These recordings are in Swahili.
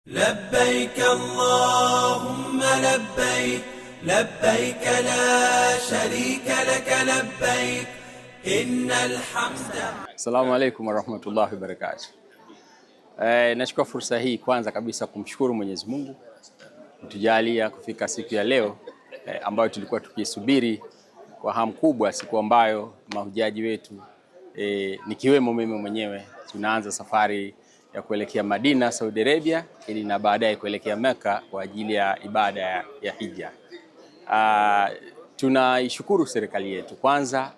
لبيك اللهم لبيك لبيك لا شريك لك لبيك إن الحمد. Assalamu alaikum warahmatullahi wabarakatuh. Nachukua fursa hii kwanza kabisa kumshukuru Mwenyezi Mungu kutujalia kufika siku ya leo ambayo tulikuwa tukisubiri kwa hamu kubwa, siku ambayo mahujaji wetu nikiwemo mimi mwenyewe tunaanza safari ya kuelekea Madina, Saudi Arabia, ili na baadaye kuelekea Mecca kwa ajili ya ibada ya Hija. Tunaishukuru serikali yetu kwanza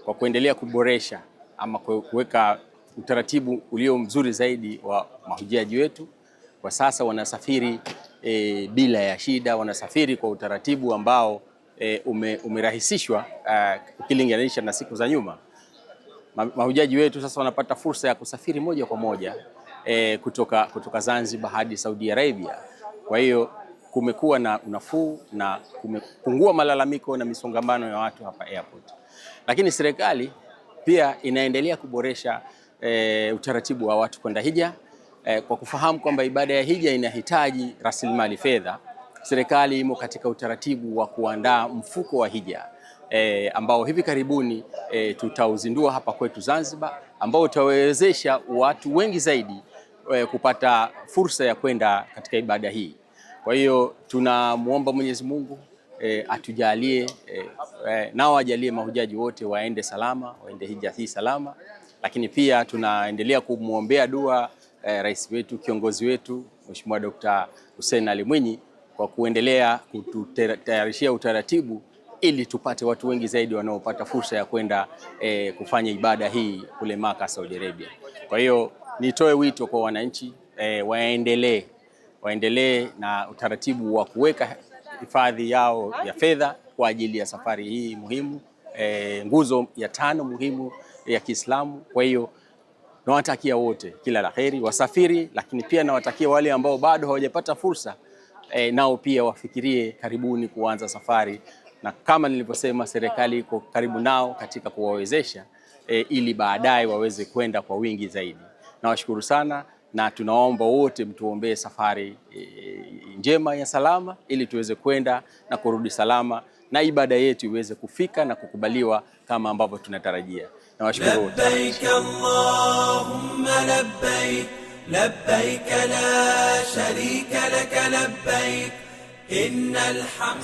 kwa kuendelea kuboresha ama kuweka utaratibu ulio mzuri zaidi wa mahujaji wetu. Kwa sasa wanasafiri bila ya shida, wanasafiri kwa utaratibu ambao umerahisishwa ukilinganisha na siku za nyuma. Mahujaji wetu sasa wanapata fursa ya kusafiri moja kwa moja kutoka Zanzibar hadi Saudi Arabia. Kwa hiyo kumekuwa na unafuu na kumepungua malalamiko na misongamano ya watu hapa airport. Lakini serikali pia inaendelea kuboresha utaratibu wa watu kwenda hija kwa kufahamu kwamba ibada ya hija inahitaji rasilimali fedha. Serikali imo katika utaratibu wa kuandaa mfuko wa hija ambao hivi karibuni tutauzindua hapa kwetu Zanzibar, ambao utawezesha watu wengi zaidi kupata fursa ya kwenda katika ibada hii. Kwa hiyo tunamuomba Mwenyezi Mungu atujalie nao ajalie mahujaji wote waende salama, waende hija hii salama. Lakini pia tunaendelea kumuombea dua rais wetu, kiongozi wetu Mheshimiwa Dr. Hussein Ali Mwinyi kwa kuendelea kututayarishia utaratibu ili tupate watu wengi zaidi wanaopata fursa ya kwenda kufanya ibada hii kule Maka, Saudi Arabia. Kwa hiyo nitoe wito kwa wananchi waendelee na utaratibu wa kuweka hifadhi yao ya fedha kwa ajili ya safari hii muhimu, nguzo ya 5 muhimu ya Kiislamu. Kwa hiyo nawatakia wote kila la kheri wasafiri, lakini pia nawatakia wale ambao bado hawajapata fursa nao pia wafikirie karibuni kuanza safari, na kama nilivyosema serikali iko karibu nao katika kuwawezesha ili baadaye waweze kwenda kwa wingi zaidi. Nawashukuru sana na tunaomba wote mtuombee safari njema ya salama ili tuweze kwenda na kurudi salama na ibada yetu iweze kufika na kukubaliwa kama ambavyo tunatarajia. Nawashukuru wote. Labbaik Allahumma labbaik labbaik la sharika lak labbaik innal hamd.